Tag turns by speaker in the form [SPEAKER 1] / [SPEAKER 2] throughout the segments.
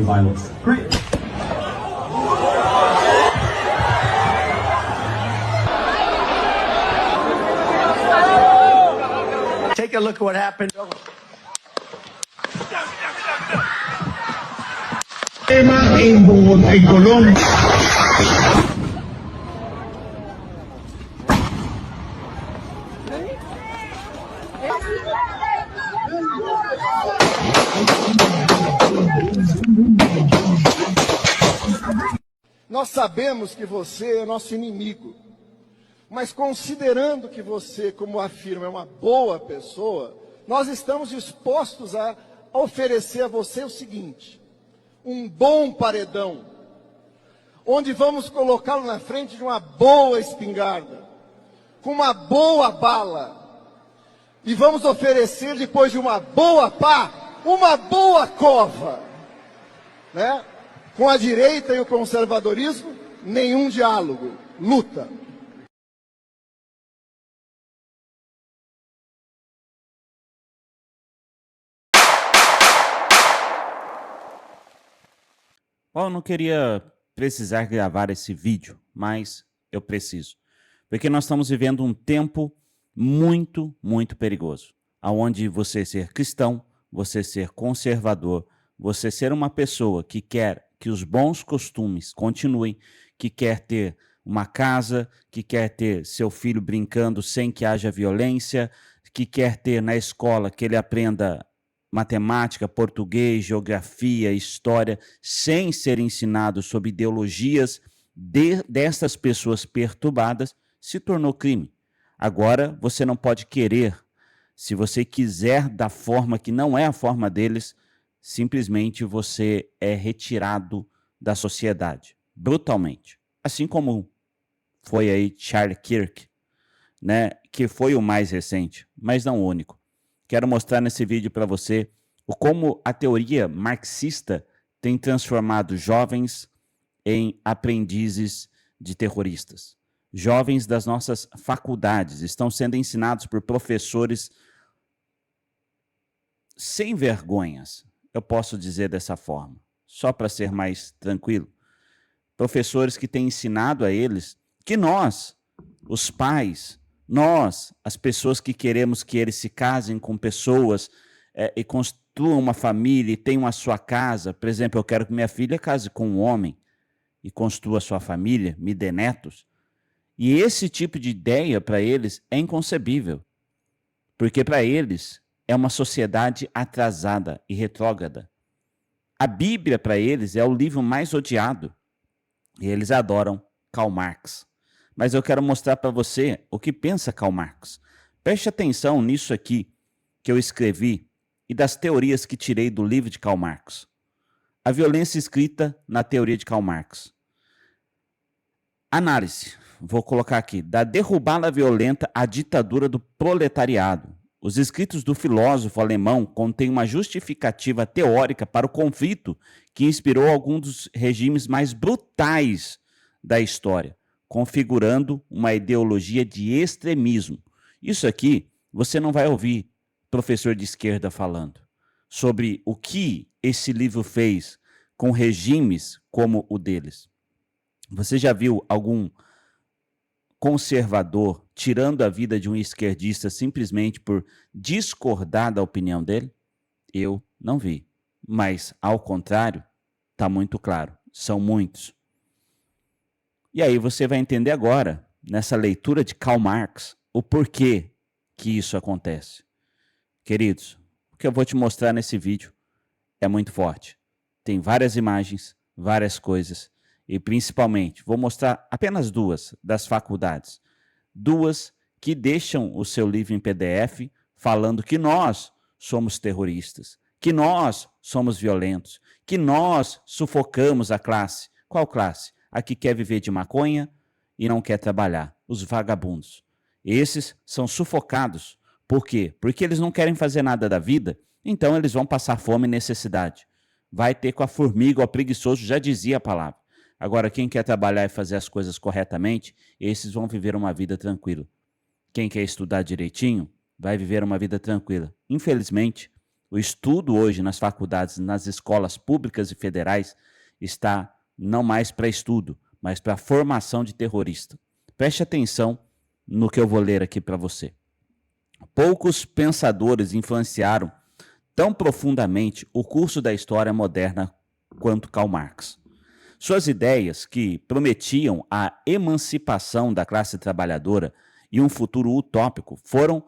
[SPEAKER 1] violence. Great.
[SPEAKER 2] Take a look at what happened.
[SPEAKER 3] En Colombia.
[SPEAKER 4] Nós sabemos que você é nosso inimigo, mas considerando que você, como afirma, é uma boa pessoa, nós estamos dispostos a oferecer a você o seguinte: um bom paredão, onde vamos colocá-lo na frente de uma boa espingarda, com uma boa bala, e vamos oferecer, depois de uma boa pá, uma boa cova, né? Com a direita e o conservadorismo, nenhum diálogo, luta.
[SPEAKER 5] Bom, eu não queria precisar gravar esse vídeo, mas eu preciso. Porque nós estamos vivendo um tempo muito, muito perigoso. Onde você ser cristão, você ser conservador, você ser uma pessoa que quer que os bons costumes continuem, que quer ter uma casa, que quer ter seu filho brincando sem que haja violência, que quer ter na escola que ele aprenda matemática, português, geografia, história, sem ser ensinado sobre ideologias dessas pessoas perturbadas, se tornou crime. Agora, você não pode querer, se você quiser da forma que não é a forma deles, simplesmente você é retirado da sociedade, brutalmente. Assim como foi aí Charlie Kirk, né, que foi o mais recente, mas não o único. Quero mostrar nesse vídeo para você como a teoria marxista tem transformado jovens em aprendizes de terroristas. Jovens das nossas faculdades estão sendo ensinados por professores sem vergonhas, eu posso dizer dessa forma, só para ser mais tranquilo. Professores que têm ensinado a eles que nós, os pais, nós, as pessoas que queremos que eles se casem com pessoas e construam uma família e tenham a sua casa. Por exemplo, eu quero que minha filha case com um homem e construa a sua família, me dê netos. E esse tipo de ideia para eles é inconcebível, porque para eles é uma sociedade atrasada e retrógrada. A Bíblia para eles é o livro mais odiado e eles adoram Karl Marx. Mas eu quero mostrar para você o que pensa Karl Marx. Preste atenção nisso aqui que eu escrevi e das teorias que tirei do livro de Karl Marx. A violência escrita na teoria de Karl Marx. Análise, vou colocar aqui, da derrubada violenta à ditadura do proletariado. Os escritos do filósofo alemão contêm uma justificativa teórica para o conflito que inspirou alguns dos regimes mais brutais da história, configurando uma ideologia de extremismo. Isso aqui você não vai ouvir professor de esquerda falando sobre o que esse livro fez com regimes como o deles. Você já viu algum conservador tirando a vida de um esquerdista simplesmente por discordar da opinião dele? Eu não vi. Mas, ao contrário, está muito claro. São muitos. E aí você vai entender agora, nessa leitura de Karl Marx, o porquê que isso acontece. Queridos, o que eu vou te mostrar nesse vídeo é muito forte. Tem várias imagens, várias coisas, e principalmente, vou mostrar apenas duas das faculdades. Duas que deixam o seu livro em PDF falando que nós somos terroristas, que nós somos violentos, que nós sufocamos a classe. Qual classe? A que quer viver de maconha e não quer trabalhar, os vagabundos. Esses são sufocados. Por quê? Porque eles não querem fazer nada da vida, então eles vão passar fome e necessidade. Vai ter com a formiga ou preguiçoso, já dizia a palavra. Agora, quem quer trabalhar e fazer as coisas corretamente, esses vão viver uma vida tranquila. Quem quer estudar direitinho, vai viver uma vida tranquila. Infelizmente, O estudo hoje nas faculdades, nas escolas públicas e federais, está não mais para estudo, mas para formação de terrorista. Preste atenção no que eu vou ler aqui para você. Poucos pensadores influenciaram tão profundamente o curso da história moderna quanto Karl Marx. Suas ideias, que prometiam a emancipação da classe trabalhadora e um futuro utópico, foram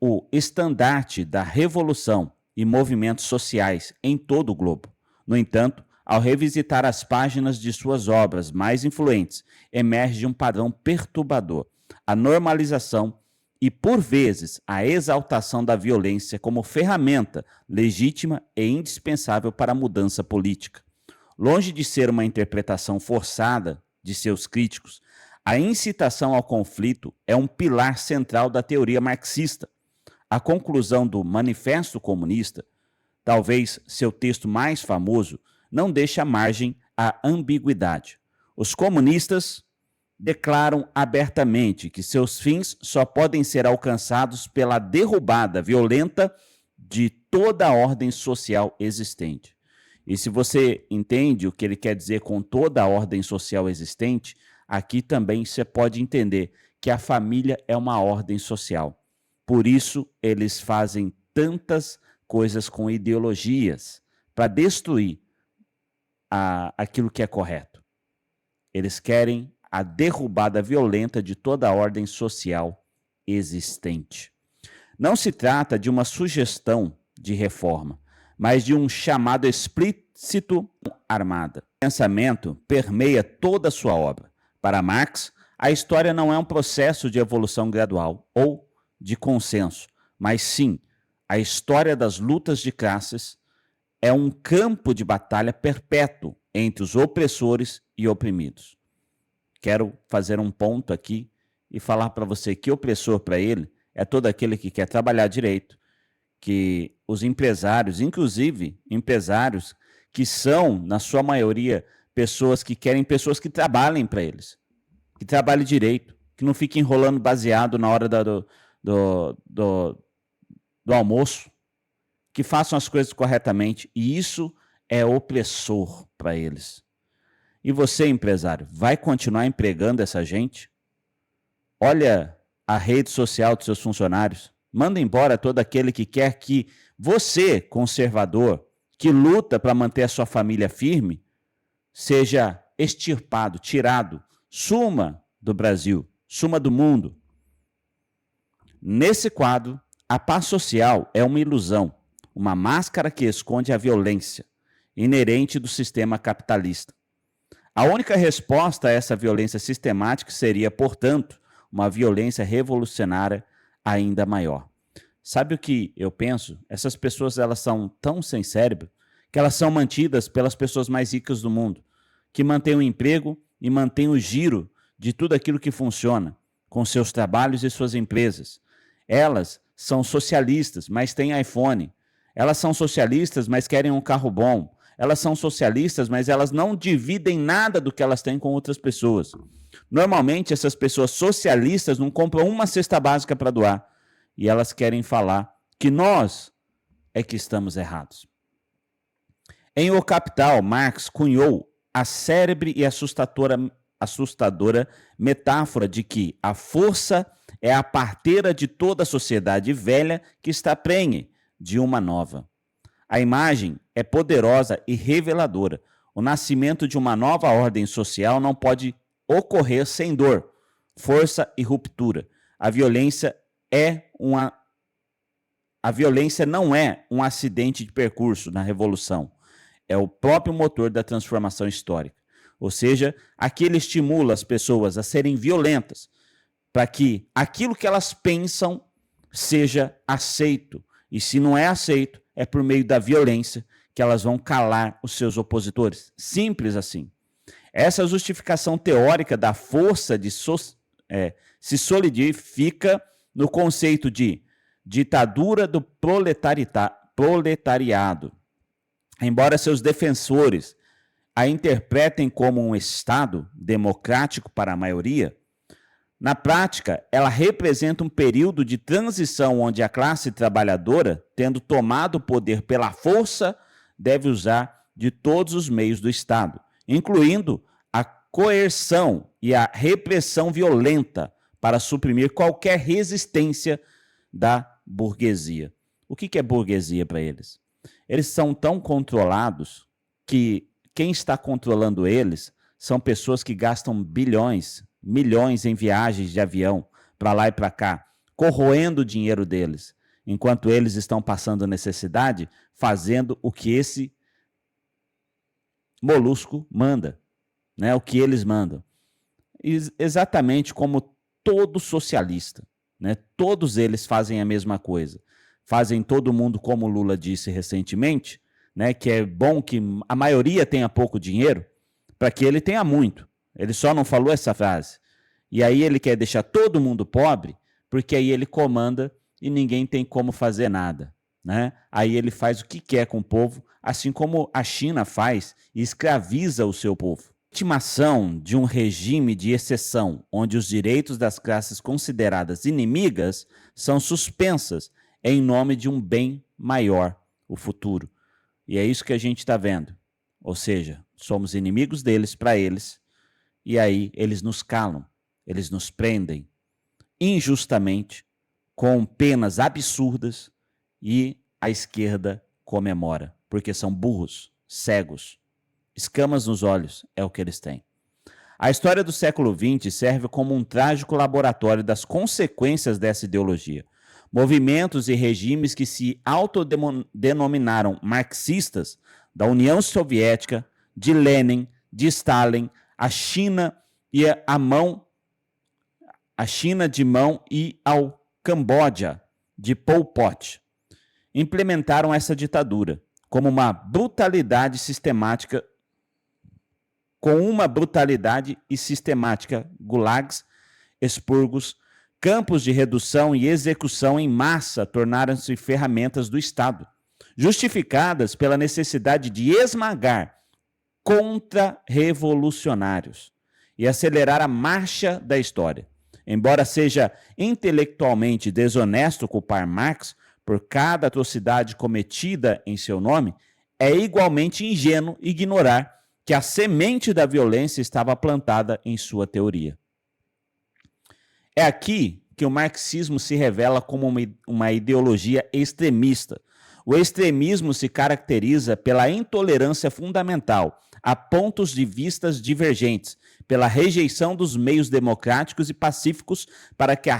[SPEAKER 5] o estandarte da revolução e movimentos sociais em todo o globo. No entanto, ao revisitar as páginas de suas obras mais influentes, emerge um padrão perturbador: a normalização e, por vezes, a exaltação da violência como ferramenta legítima e indispensável para a mudança política. Longe de ser uma interpretação forçada de seus críticos, a incitação ao conflito é um pilar central da teoria marxista. A conclusão do Manifesto Comunista, talvez seu texto mais famoso, não deixa margem à ambiguidade. Os comunistas declaram abertamente que seus fins só podem ser alcançados pela derrubada violenta de toda a ordem social existente. E se você entende o que ele quer dizer com toda a ordem social existente, aqui também você pode entender que a família é uma ordem social. Por isso, eles fazem tantas coisas com ideologias para destruir aquilo que é correto. Eles querem a derrubada violenta de toda a ordem social existente. Não se trata de uma sugestão de reforma, mas de um chamado explícito armada. O pensamento permeia toda a sua obra. Para Marx, a história não é um processo de evolução gradual ou de consenso, mas sim, a história das lutas de classes é um campo de batalha perpétuo entre os opressores e oprimidos. Quero fazer um ponto aqui e falar para você que opressor para ele é todo aquele que quer trabalhar direito, que os empresários, inclusive empresários que são, na sua maioria, pessoas que querem pessoas que trabalhem para eles, que trabalhem direito, que não fiquem enrolando baseado na hora do almoço, que façam as coisas corretamente. E isso é opressor para eles. E você, empresário, vai continuar empregando essa gente? Olha a rede social dos seus funcionários. Manda embora todo aquele que quer que você, conservador, que luta para manter a sua família firme, seja extirpado, tirado, suma do Brasil, suma do mundo. Nesse quadro, a paz social é uma ilusão, uma máscara que esconde a violência inerente do sistema capitalista. A única resposta a essa violência sistemática seria, portanto, uma violência revolucionária ainda maior. Sabe o que eu penso? Essas pessoas, elas são tão sem cérebro que elas são mantidas pelas pessoas mais ricas do mundo, que mantêm o emprego e mantêm o giro de tudo aquilo que funciona, com seus trabalhos e suas empresas. Elas são socialistas, mas têm iPhone. Elas são socialistas, mas querem um carro bom. Elas são socialistas, mas elas não dividem nada do que elas têm com outras pessoas. Normalmente, essas pessoas socialistas não compram uma cesta básica para doar. E elas querem falar que nós é que estamos errados. Em O Capital, Marx cunhou a célebre e assustadora metáfora de que a força é a parteira de toda a sociedade velha que está prenhe de uma nova. A imagem é poderosa e reveladora. O nascimento de uma nova ordem social não pode ocorrer sem dor, força e ruptura. A violência não é um acidente de percurso na revolução. É o próprio motor da transformação histórica. Ou seja, aquele estimula as pessoas a serem violentas para que aquilo que elas pensam seja aceito. E se não é aceito, é por meio da violência que elas vão calar os seus opositores. Simples assim. Essa justificação teórica da força se solidifica no conceito de ditadura do proletariado. Embora seus defensores a interpretem como um Estado democrático para a maioria, Na prática, ela representa um período de transição onde a classe trabalhadora, tendo tomado o poder pela força, deve usar de todos os meios do Estado, incluindo a coerção e a repressão violenta para suprimir qualquer resistência da burguesia. O que é burguesia para eles? Eles são tão controlados que quem está controlando eles são pessoas que gastam bilhões, milhões em viagens de avião para lá e para cá, corroendo o dinheiro deles, enquanto eles estão passando necessidade, fazendo o que esse molusco manda, né? O que eles mandam. Exatamente como todo socialista, né? Todos eles fazem a mesma coisa. Fazem todo mundo, como o Lula disse recentemente, né? Que é bom que a maioria tenha pouco dinheiro para que ele tenha muito. Ele só não falou essa frase. E aí ele quer deixar todo mundo pobre, porque aí ele comanda e ninguém tem como fazer nada, né? Aí ele faz o que quer com o povo, assim como a China faz e escraviza o seu povo. A legitimação de um regime de exceção, onde os direitos das classes consideradas inimigas são suspensas em nome de um bem maior, o futuro. E é isso que a gente está vendo. Ou seja, somos inimigos deles para eles, e aí eles nos calam, eles nos prendem injustamente, com penas absurdas, e a esquerda comemora, porque são burros, cegos, escamas nos olhos, é o que eles têm. A história do século XX serve como um trágico laboratório das consequências dessa ideologia. Movimentos e regimes que se autodenominaram marxistas, da União Soviética, de Lenin, de Stalin, a China de mão e ao Camboja, de Pol Pot, implementaram essa ditadura como uma brutalidade sistemática, gulags, expurgos, campos de redução e execução em massa tornaram-se ferramentas do Estado, justificadas pela necessidade de esmagar contra-revolucionários e acelerar a marcha da história. Embora seja intelectualmente desonesto culpar Marx por cada atrocidade cometida em seu nome, é igualmente ingênuo ignorar que a semente da violência estava plantada em sua teoria. É aqui que o marxismo se revela como uma ideologia extremista. O extremismo se caracteriza pela intolerância fundamental a pontos de vistas divergentes, pela rejeição dos meios democráticos e pacíficos para que a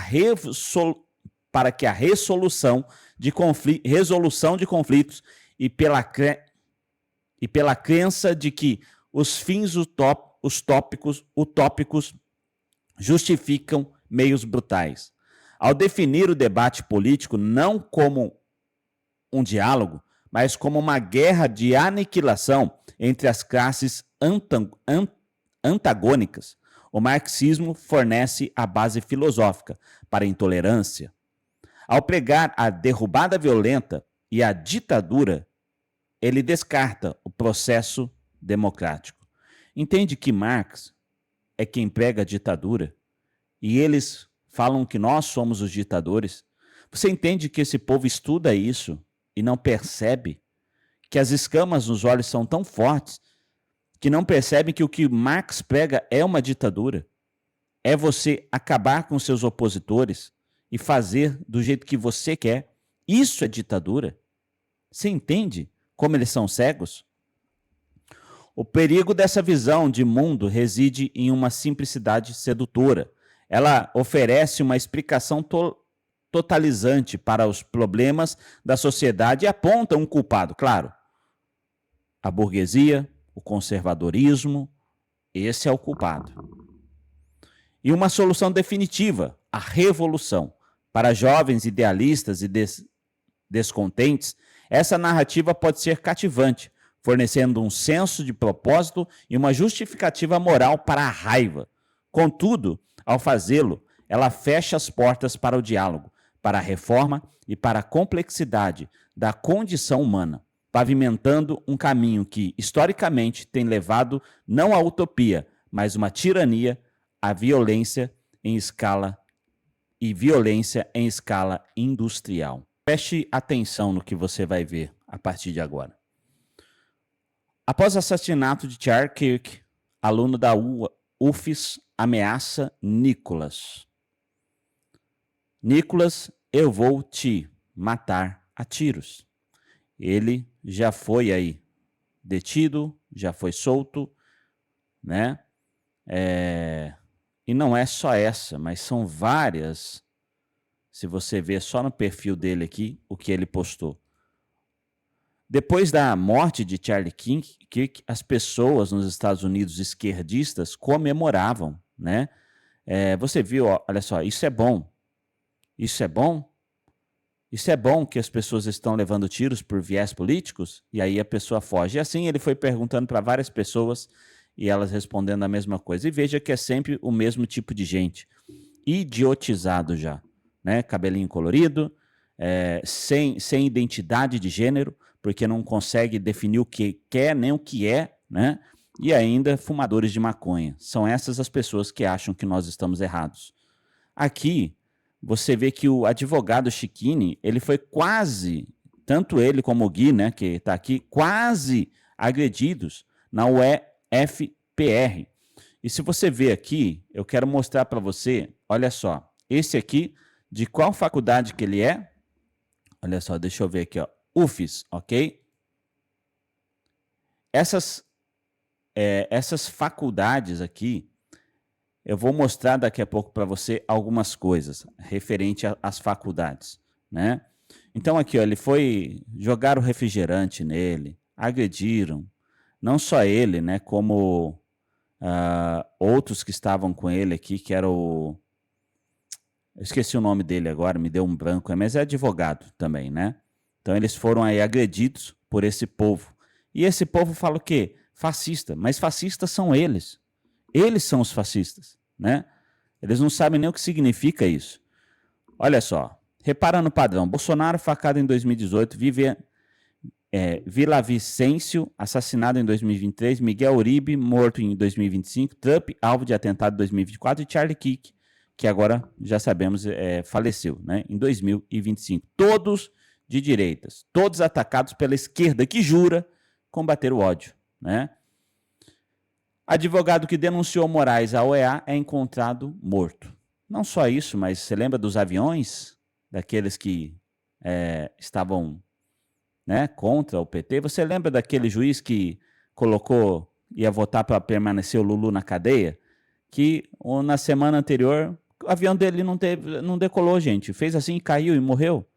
[SPEAKER 5] resolução de conflitos e pela crença de que os fins utópicos justificam meios brutais. Ao definir o debate político não como um diálogo, mas como uma guerra de aniquilação entre as classes antagônicas, o marxismo fornece a base filosófica para a intolerância. Ao pregar a derrubada violenta e a ditadura, ele descarta o processo democrático. Entende que Marx é quem prega a ditadura e eles falam que nós somos os ditadores? Você entende que esse povo estuda isso e não percebe que as escamas nos olhos são tão fortes que não percebem que o que Marx prega é uma ditadura? É você acabar com seus opositores e fazer do jeito que você quer. Isso é ditadura. Você entende como eles são cegos? O perigo dessa visão de mundo reside em uma simplicidade sedutora. Ela oferece uma explicação totalizante para os problemas da sociedade e aponta um culpado, claro. A burguesia, o conservadorismo, esse é o culpado. E uma solução definitiva, a revolução. Para jovens idealistas e descontentes, essa narrativa pode ser cativante, fornecendo um senso de propósito e uma justificativa moral para a raiva. Contudo, ao fazê-lo, ela fecha as portas para o diálogo, para a reforma e para a complexidade da condição humana, pavimentando um caminho que, historicamente, tem levado não à utopia, mas uma tirania, à violência em escala e violência em escala industrial. Preste atenção no que você vai ver a partir de agora. Após o assassinato de Charlie Kirk, aluno da UFES ameaça Nicholas. Nicholas, eu vou te matar a tiros. Ele já foi aí detido, já foi solto, né? E não é só essa, mas são várias. Se você ver só no perfil dele aqui, o que ele postou. Depois da morte de Charlie Kirk, as pessoas nos Estados Unidos esquerdistas comemoravam, né? Você viu, ó, olha só, isso é bom. Isso é bom? Isso é bom que as pessoas estão levando tiros por viés políticos? E aí a pessoa foge. E assim ele foi perguntando para várias pessoas e elas respondendo a mesma coisa. E veja que é sempre o mesmo tipo de gente. Idiotizado já, né? Cabelinho colorido, sem identidade de gênero, porque não consegue definir o que quer nem o que é, né? E ainda fumadores de maconha. São essas as pessoas que acham que nós estamos errados. Aqui, você vê que o advogado Chiquini, ele foi quase, tanto ele como o Gui, né, que está aqui, quase agredidos na UFPR. E se você ver aqui, eu quero mostrar para você, olha só, esse aqui, de qual faculdade que ele é? Olha só, deixa eu ver aqui, ó. UFES, ok? Essas faculdades aqui, eu vou mostrar daqui a pouco para você algumas coisas referente às faculdades, né? Então aqui, ó, ele foi jogar o refrigerante nele, agrediram, não só ele, né, como outros que estavam com ele aqui, que era o... Eu esqueci o nome dele agora, me deu um branco, mas é advogado também, né? Então eles foram aí agredidos por esse povo. E esse povo fala o quê? Fascista. Mas fascistas são eles. Eles são os fascistas, né? Eles não sabem nem o que significa isso. Olha só. Repara no padrão. Bolsonaro facado em 2018. Villavicencio assassinado em 2023. Miguel Uribe morto em 2025. Trump alvo de atentado em 2024. E Charlie Kirk, que agora já sabemos faleceu, né? Em 2025. Todos de direitas, todos atacados pela esquerda que jura combater o ódio, né? Advogado que denunciou Moraes à OEA é encontrado morto. Não só isso, mas você lembra dos aviões, daqueles que estavam, né, contra o PT? Você lembra daquele juiz que ia votar para permanecer o Lulu na cadeia? Que na semana anterior, o avião dele não decolou, gente. Fez assim, caiu e morreu.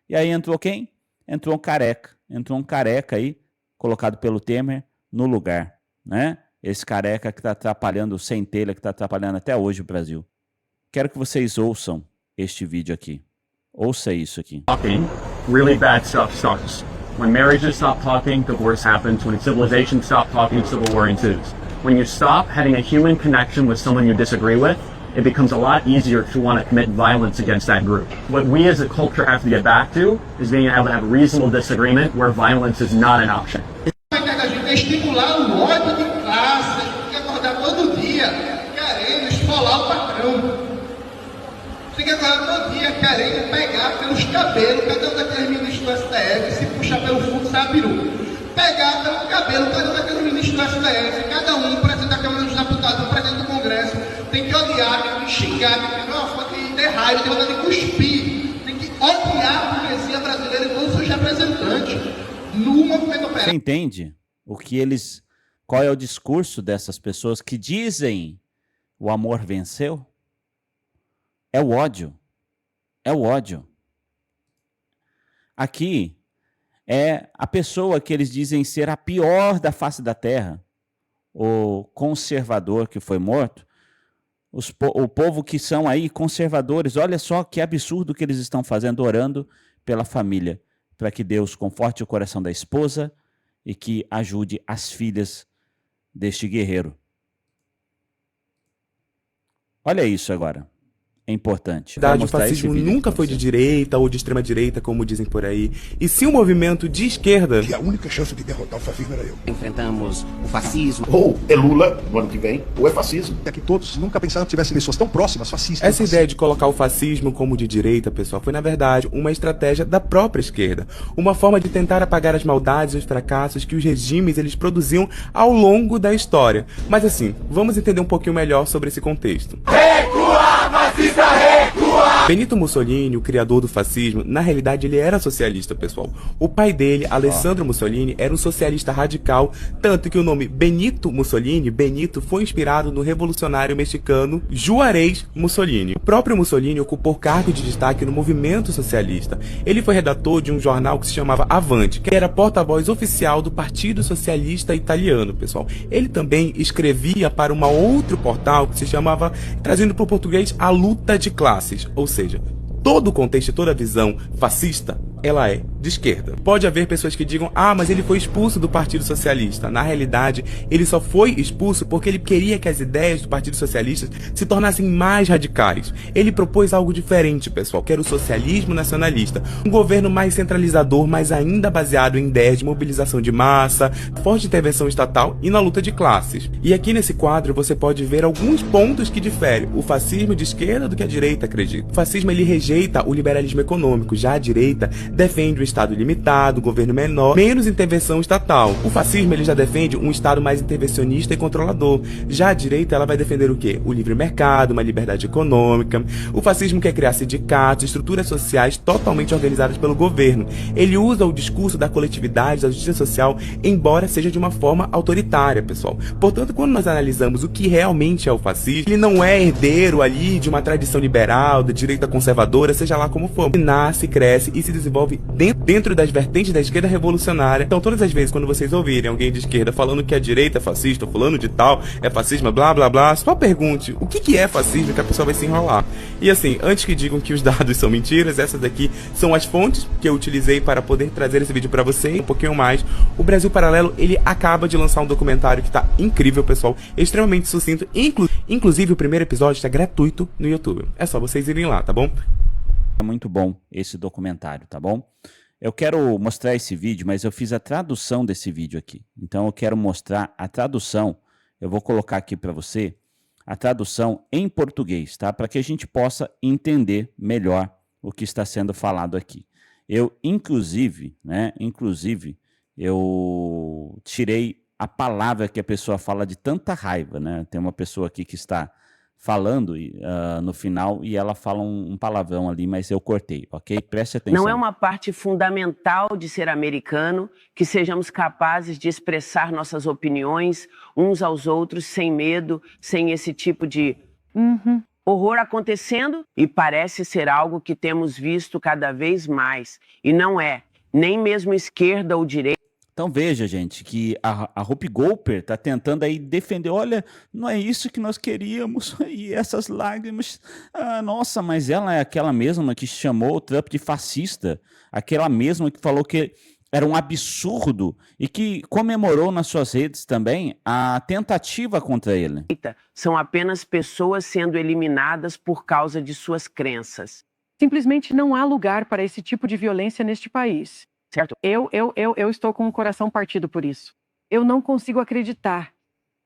[SPEAKER 5] E aí entrou quem? Entrou um careca. Entrou um careca aí, colocado pelo Temer, no lugar, né? Esse careca que está atrapalhando, o Centelha, que está atrapalhando até hoje o Brasil. Quero que vocês ouçam este vídeo aqui. Ouça isso aqui.
[SPEAKER 1] Really bad stuff starts. When marriages stop talking, divorce happens. When civilization stops talking, civil war ensues. When you stop having a human connection with someone you disagree with, it becomes a lot easier to want to commit violence against that group. What we as a culture have to get back to is being able to have reasonable disagreement where violence is not an option.
[SPEAKER 3] A gente estimular o ódio de classe, a gente tem que acordar todo dia querendo esfolar o patrão. Tem que acordar todo dia querendo pegar pelos cabelos, cada um daqueles ministros do STF, se puxar pelo fundo, sai a peru. Pegar pelo cabelo, cada um daqueles ministros do STF, cada um, presidente da Câmara dos Deputados, presidente do Congresso, tem que odiar, tem que xingar, tem que ter uma fonte de raiva, tem vontade de cuspir, tem que odiar a burguesia brasileira e todos os seus representantes. No movimento operário.
[SPEAKER 5] Você entende qual é o discurso dessas pessoas que dizem o amor venceu? É o ódio. É o ódio. Aqui é a pessoa que eles dizem ser a pior da face da terra, o conservador que foi morto, o povo que são aí conservadores. Olha só que absurdo que eles estão fazendo, orando pela família, para que Deus conforte o coração da esposa e que ajude as filhas deste guerreiro. Olha isso agora. é importante.
[SPEAKER 6] Na
[SPEAKER 5] Vou
[SPEAKER 6] verdade, o
[SPEAKER 5] mostrar esse
[SPEAKER 6] fascismo
[SPEAKER 5] vídeo
[SPEAKER 6] nunca
[SPEAKER 5] aqui
[SPEAKER 6] foi
[SPEAKER 5] pra
[SPEAKER 6] de
[SPEAKER 5] você.
[SPEAKER 6] direita ou de extrema direita, como dizem por aí, e sim um movimento de esquerda.
[SPEAKER 7] E a única chance de derrotar o fascismo era eu.
[SPEAKER 8] Enfrentamos o fascismo.
[SPEAKER 7] Ou é Lula no ano que vem, ou é fascismo.
[SPEAKER 2] É que todos nunca pensaram que tivessem pessoas tão próximas, fascistas.
[SPEAKER 6] Essa ideia de colocar o fascismo como de direita, pessoal, foi na verdade uma estratégia da própria esquerda. Uma forma de tentar apagar as maldades e os fracassos que os regimes eles produziam ao longo da história. Mas assim, vamos entender um pouquinho melhor sobre esse contexto. Benito Mussolini, o criador do fascismo, na realidade ele era socialista, pessoal. O pai dele, Alessandro Mussolini, era um socialista radical, tanto que o nome Benito Mussolini, Benito, foi inspirado no revolucionário mexicano Juarez Mussolini. O próprio Mussolini ocupou cargo de destaque no movimento socialista. Ele foi redator de um jornal que se chamava Avante, que era porta-voz oficial do Partido Socialista Italiano, pessoal. Ele também escrevia para um outro portal que se chamava, trazendo para o português, A Luta de Classes, ou seja, todo o contexto e toda a visão fascista, ela é de esquerda. Pode haver pessoas que digam, mas ele foi expulso do Partido Socialista. Na realidade, ele só foi expulso porque ele queria que as ideias do Partido Socialista se tornassem mais radicais. Ele propôs algo diferente, pessoal, que era o socialismo nacionalista. Um governo mais centralizador, mas ainda baseado em ideias de mobilização de massa, forte intervenção estatal e na luta de classes. E aqui nesse quadro você pode ver alguns pontos que diferem o fascismo de esquerda do que a direita acredita. O fascismo ele rejeita o liberalismo econômico, já a direita defende um Estado limitado, governo menor, menos intervenção estatal. O fascismo ele já defende um Estado mais intervencionista e controlador. Já a direita ela vai defender o quê? O livre mercado, uma liberdade econômica. O fascismo quer criar sindicatos, estruturas sociais totalmente organizadas pelo governo. Ele usa o discurso da coletividade, da justiça social, embora seja de uma forma autoritária, pessoal. Portanto, quando nós analisamos o que realmente é o fascismo, ele não é herdeiro ali de uma tradição liberal, da direita conservadora, seja lá como for. Ele nasce, cresce e se desenvolve dentro das vertentes da esquerda revolucionária. Então todas as vezes quando vocês ouvirem alguém de esquerda falando que a direita é fascista, fulano de tal é fascismo, blá blá blá, só pergunte o que é fascismo, que a pessoa vai se enrolar. E assim, antes que digam que os dados são mentiras, essas daqui são as fontes que eu utilizei para poder trazer esse vídeo para vocês. Um pouquinho mais, o Brasil Paralelo, ele acaba de lançar um documentário que tá incrível, pessoal, extremamente sucinto, inclusive o primeiro episódio está gratuito no YouTube. É só vocês irem lá, tá bom?
[SPEAKER 5] É muito bom esse documentário, tá bom? Eu quero mostrar esse vídeo, mas eu fiz a tradução desse vídeo aqui. Então eu quero mostrar a tradução. Eu vou colocar aqui para você a tradução em português, tá? Para que a gente possa entender melhor o que está sendo falado aqui. Eu, inclusive, eu tirei a palavra que a pessoa fala de tanta raiva, né? Tem uma pessoa aqui que está falando no final e ela fala um palavrão ali, mas eu cortei, ok? Preste atenção.
[SPEAKER 9] Não é uma parte fundamental de ser americano que sejamos capazes de expressar nossas opiniões uns aos outros sem medo, sem esse tipo de horror acontecendo? E parece ser algo que temos visto cada vez mais. E não é nem mesmo esquerda ou direita.
[SPEAKER 5] Então veja, gente, que a Whoopi Goldberg está tentando aí defender, olha, não é isso que nós queríamos, e essas lágrimas, nossa, mas ela é aquela mesma que chamou o Trump de fascista, aquela mesma que falou que era um absurdo e que comemorou nas suas redes também a tentativa contra ele.
[SPEAKER 9] São apenas pessoas sendo eliminadas por causa de suas crenças.
[SPEAKER 10] Simplesmente não há lugar para esse tipo de violência neste país.
[SPEAKER 9] Certo?
[SPEAKER 10] Eu estou com o coração partido por isso. Eu não consigo acreditar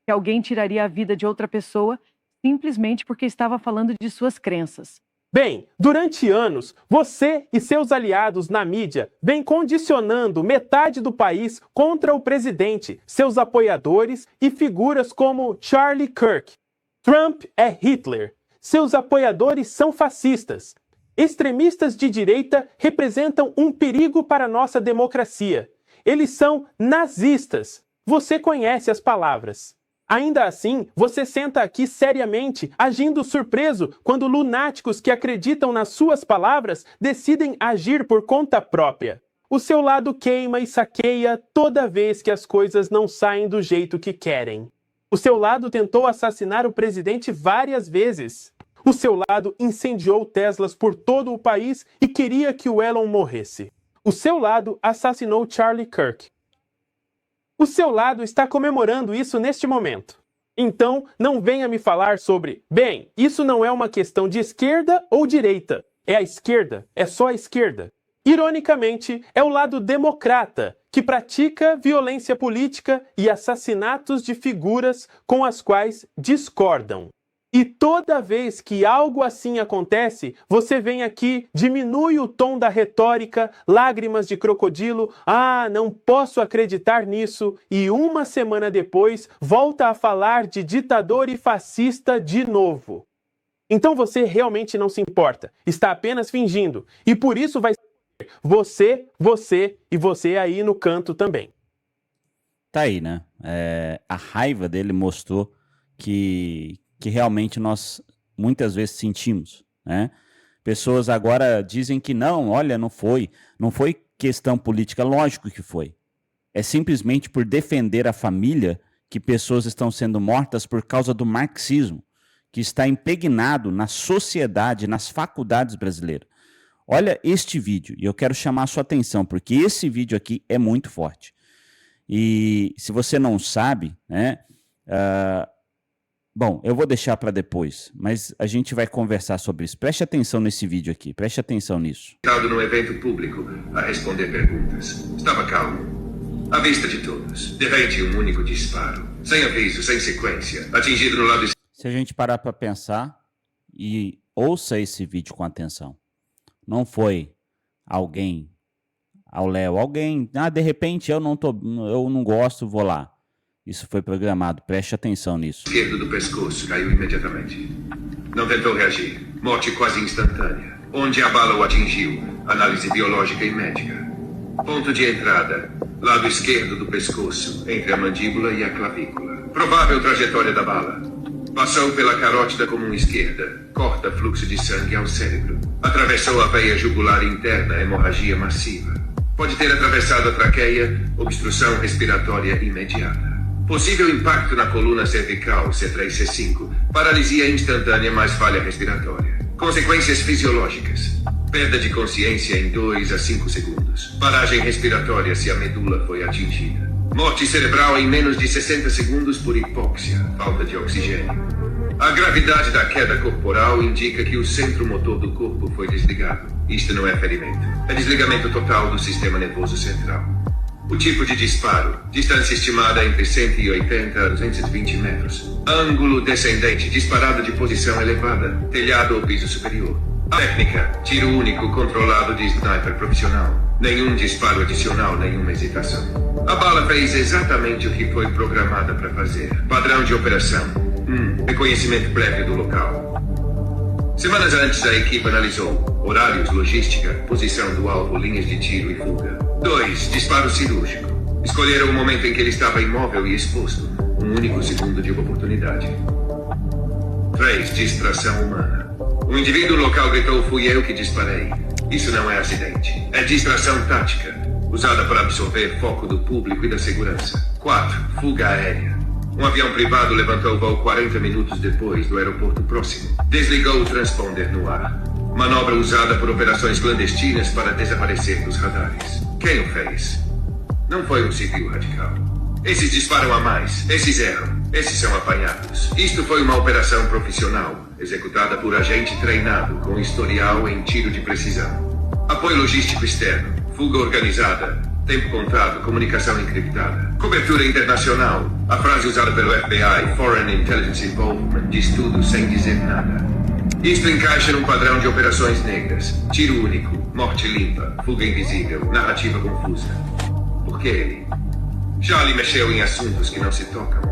[SPEAKER 10] que alguém tiraria a vida de outra pessoa simplesmente porque estava falando de suas crenças.
[SPEAKER 11] Bem, durante anos, você e seus aliados na mídia vêm condicionando metade do país contra o presidente, seus apoiadores e figuras como Charlie Kirk. Trump é Hitler. Seus apoiadores são fascistas. Extremistas de direita representam um perigo para nossa democracia. Eles são nazistas. Você conhece as palavras. Ainda assim, você senta aqui seriamente, agindo surpreso quando lunáticos que acreditam nas suas palavras decidem agir por conta própria. O seu lado queima e saqueia toda vez que as coisas não saem do jeito que querem. O seu lado tentou assassinar o presidente várias vezes. O seu lado incendiou Teslas por todo o país e queria que o Elon morresse. O seu lado assassinou Charlie Kirk. O seu lado está comemorando isso neste momento. Então, não venha me falar sobre, bem, isso não é uma questão de esquerda ou direita. É a esquerda, é só a esquerda. Ironicamente, é o lado democrata que pratica violência política e assassinatos de figuras com as quais discordam. E toda vez que algo assim acontece, você vem aqui, diminui o tom da retórica, lágrimas de crocodilo, não posso acreditar nisso, e uma semana depois volta a falar de ditador e fascista de novo. Então você realmente não se importa, está apenas fingindo, e por isso vai ser você e você aí no canto também.
[SPEAKER 5] Tá aí, né? A raiva dele mostrou que realmente nós muitas vezes sentimos, né? Pessoas agora dizem que não, olha, não foi questão política, lógico que foi. É simplesmente por defender a família que pessoas estão sendo mortas por causa do marxismo, que está impregnado na sociedade, nas faculdades brasileiras. Olha este vídeo, e eu quero chamar a sua atenção, porque esse vídeo aqui é muito forte. E se você não sabe, né? Bom, eu vou deixar para depois, mas a gente vai conversar sobre isso. Preste atenção nesse vídeo aqui, preste atenção nisso.
[SPEAKER 12] No evento público, a responder perguntas. Estava calmo, à vista de todos. De repente, um único disparo, sem aviso, sem sequência, atingido no lado...
[SPEAKER 5] Se a gente parar para pensar e ouça esse vídeo com atenção, não foi alguém, de repente eu não gosto, vou lá. Isso foi programado, preste atenção nisso.
[SPEAKER 12] Esquerdo do pescoço caiu imediatamente. Não tentou reagir. Morte quase instantânea. Onde a bala o atingiu, análise biológica e médica. Ponto de entrada, lado esquerdo do pescoço, entre a mandíbula e a clavícula. Provável trajetória da bala. Passou pela carótida comum esquerda, corta fluxo de sangue ao cérebro. Atravessou a veia jugular interna, hemorragia massiva. Pode ter atravessado a traqueia, obstrução respiratória imediata. Possível impacto na coluna cervical, C3-C5, paralisia instantânea mais falha respiratória. Consequências fisiológicas. Perda de consciência em 2 a 5 segundos. Paragem respiratória se a medula foi atingida. Morte cerebral em menos de 60 segundos por hipóxia, falta de oxigênio. A gravidade da queda corporal indica que o centro motor do corpo foi desligado. Isto não é ferimento. É desligamento total do sistema nervoso central. O tipo de disparo, distância estimada entre 180 a 220 metros. Ângulo descendente, disparado de posição elevada, telhado ou piso superior. A técnica, tiro único controlado de sniper profissional. Nenhum disparo adicional, nenhuma hesitação. A bala fez exatamente o que foi programada para fazer. Padrão de operação. Reconhecimento prévio do local. Semanas antes, a equipe analisou horários, logística, posição do alvo, linhas de tiro e fuga. 2. Disparo cirúrgico. Escolheram o momento em que ele estava imóvel e exposto. Um único segundo de oportunidade. 3. Distração humana. O indivíduo local gritou: "Fui eu que disparei". Isso não é acidente. É distração tática, usada para absorver foco do público e da segurança. 4. Fuga aérea. Um avião privado levantou o voo 40 minutos depois do aeroporto próximo. Desligou o transponder no ar. Manobra usada por operações clandestinas para desaparecer dos radares. Quem o fez? Não foi um civil radical. Esses disparam a mais. Esses erram. Esses são apanhados. Isto foi uma operação profissional, executada por agente treinado com historial em tiro de precisão. Apoio logístico externo. Fuga organizada. Tempo contado. Comunicação encriptada. Cobertura internacional. A frase usada pelo FBI, Foreign Intelligence Involvement, diz tudo sem dizer nada. Isto encaixa num padrão de operações negras. Tiro único, morte limpa, fuga invisível, narrativa confusa. Por que ele? Charlie mexeu em assuntos que não se tocam.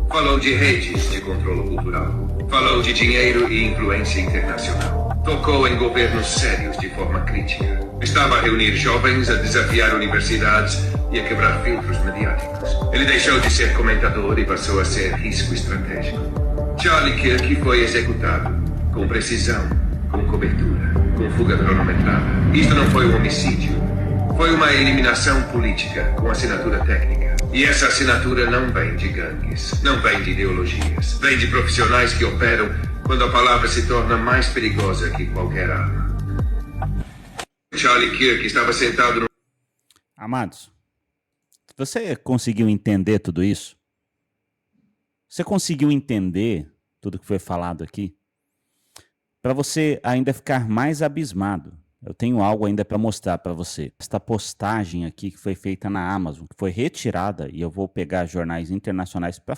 [SPEAKER 12] Falou de redes de controle cultural. Falou de dinheiro e influência internacional. Tocou em governos sérios de forma crítica. Estava a reunir jovens, a desafiar universidades e a quebrar filtros mediáticos. Ele deixou de ser comentador e passou a ser risco estratégico. Charlie Kirk foi executado. Com precisão, com cobertura, com fuga cronometrada. Isto não foi um homicídio. Foi uma eliminação política com assinatura técnica. E essa assinatura não vem de gangues, não vem de ideologias. Vem de profissionais que operam quando a palavra se torna mais perigosa que qualquer arma. Charlie Kirk estava sentado no...
[SPEAKER 5] Amados, você conseguiu entender tudo isso? Você conseguiu entender tudo que foi falado aqui? Para você ainda ficar mais abismado, eu tenho algo ainda para mostrar para você. Esta postagem aqui que foi feita na Amazon, que foi retirada, e eu vou pegar jornais internacionais para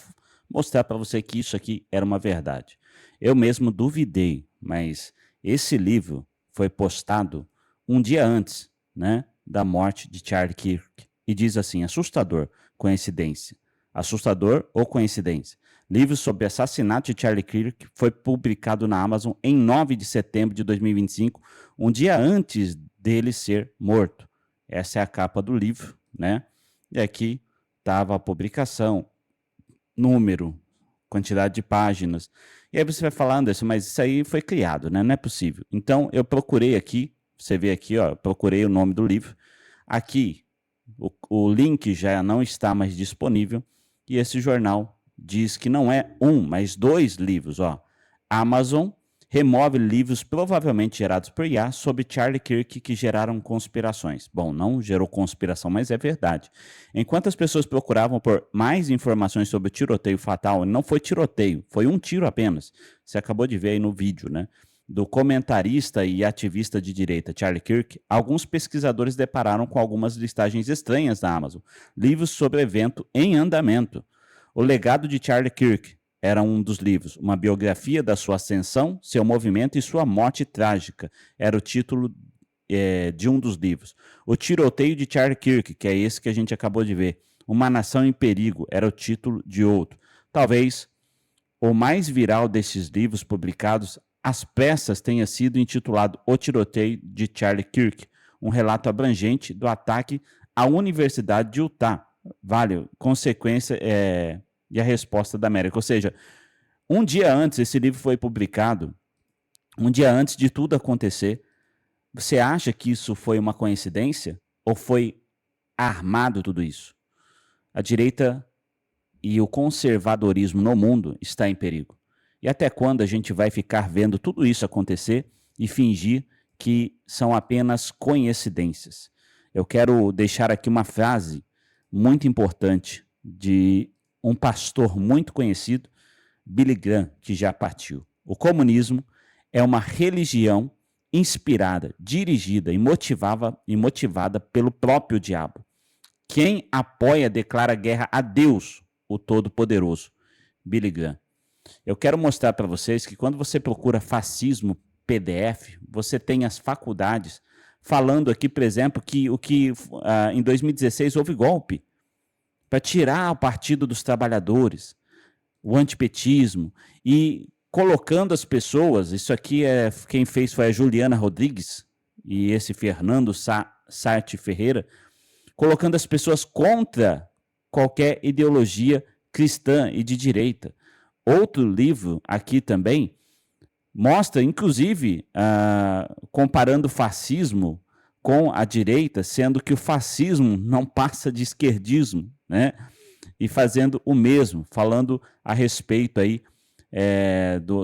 [SPEAKER 5] mostrar para você que isso aqui era uma verdade. Eu mesmo duvidei, mas esse livro foi postado um dia antes, né, da morte de Charlie Kirk. E diz assim: assustador, coincidência. Assustador ou coincidência? Livro sobre assassinato de Charlie Kirk foi publicado na Amazon em 9 de setembro de 2025, um dia antes dele ser morto. Essa é a capa do livro, né? E aqui estava a publicação, número, quantidade de páginas. E aí você vai falar, Anderson, mas isso aí foi criado, né? Não é possível. Então eu procurei aqui, você vê aqui, ó, eu procurei o nome do livro. Aqui, o link já não está mais disponível. E esse jornal diz que não é um, mas 2 livros, ó. Amazon remove livros provavelmente gerados por IA sobre Charlie Kirk que geraram conspirações. Bom, não gerou conspiração, mas é verdade. Enquanto as pessoas procuravam por mais informações sobre o tiroteio fatal, não foi tiroteio, foi um tiro apenas. Você acabou de ver aí no vídeo, né? Do comentarista e ativista de direita Charlie Kirk, alguns pesquisadores depararam com algumas listagens estranhas da Amazon. Livros sobre evento em andamento. O legado de Charlie Kirk era um dos livros. Uma biografia da sua ascensão, seu movimento e sua morte trágica. Era o título de um dos livros. O tiroteio de Charlie Kirk, que é esse que a gente acabou de ver. Uma nação em perigo, era o título de outro. Talvez o mais viral desses livros publicados às pressas tenha sido intitulado O Tiroteio de Charlie Kirk, um relato abrangente do ataque à Universidade de Utah. Vale, consequência e a resposta da América. Ou seja, um dia antes, esse livro foi publicado, um dia antes de tudo acontecer. Você acha que isso foi uma coincidência? Ou foi armado tudo isso? A direita e o conservadorismo no mundo está em perigo. E até quando a gente vai ficar vendo tudo isso acontecer e fingir que são apenas coincidências? Eu quero deixar aqui uma frase muito importante de um pastor muito conhecido, Billy Graham, que já partiu. O comunismo é uma religião inspirada, dirigida e motivada pelo próprio diabo. Quem apoia declara guerra a Deus, o Todo-Poderoso. Billy Graham. Eu quero mostrar para vocês que quando você procura fascismo PDF, você tem as faculdades falando aqui, por exemplo, que em 2016 houve golpe para tirar o Partido dos Trabalhadores, o antipetismo, e colocando as pessoas, isso aqui quem fez foi a Juliana Rodrigues e esse Fernando Sartre Ferreira, colocando as pessoas contra qualquer ideologia cristã e de direita. Outro livro aqui também mostra, inclusive, comparando o fascismo com a direita, sendo que o fascismo não passa de esquerdismo, né? E fazendo o mesmo, falando a respeito aí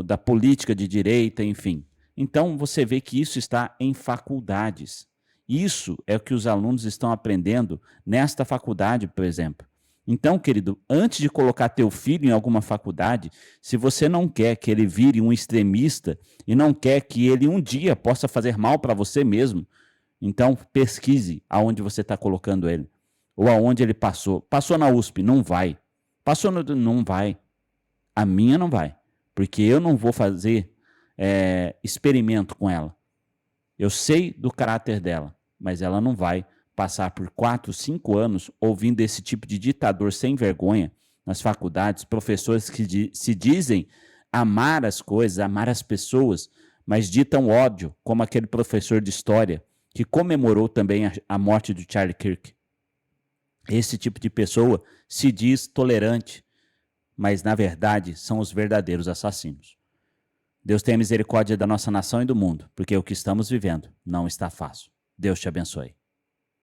[SPEAKER 5] da política de direita, enfim. Então, você vê que isso está em faculdades. Isso é o que os alunos estão aprendendo nesta faculdade, por exemplo. Então, querido, antes de colocar teu filho em alguma faculdade, se você não quer que ele vire um extremista e não quer que ele um dia possa fazer mal para você mesmo, então pesquise aonde você está colocando ele. Ou aonde ele passou. Passou na USP? Não vai. Passou não vai. A minha não vai. Porque eu não vou fazer experimento com ela. Eu sei do caráter dela, mas ela não vai passar por 4, 5 anos ouvindo esse tipo de ditador sem vergonha nas faculdades, professores que se dizem amar as coisas, amar as pessoas, mas ditam ódio, como aquele professor de história que comemorou também a morte do Charlie Kirk. Esse tipo de pessoa se diz tolerante, mas na verdade são os verdadeiros assassinos. Deus tenha misericórdia da nossa nação e do mundo, porque o que estamos vivendo não está fácil. Deus te abençoe.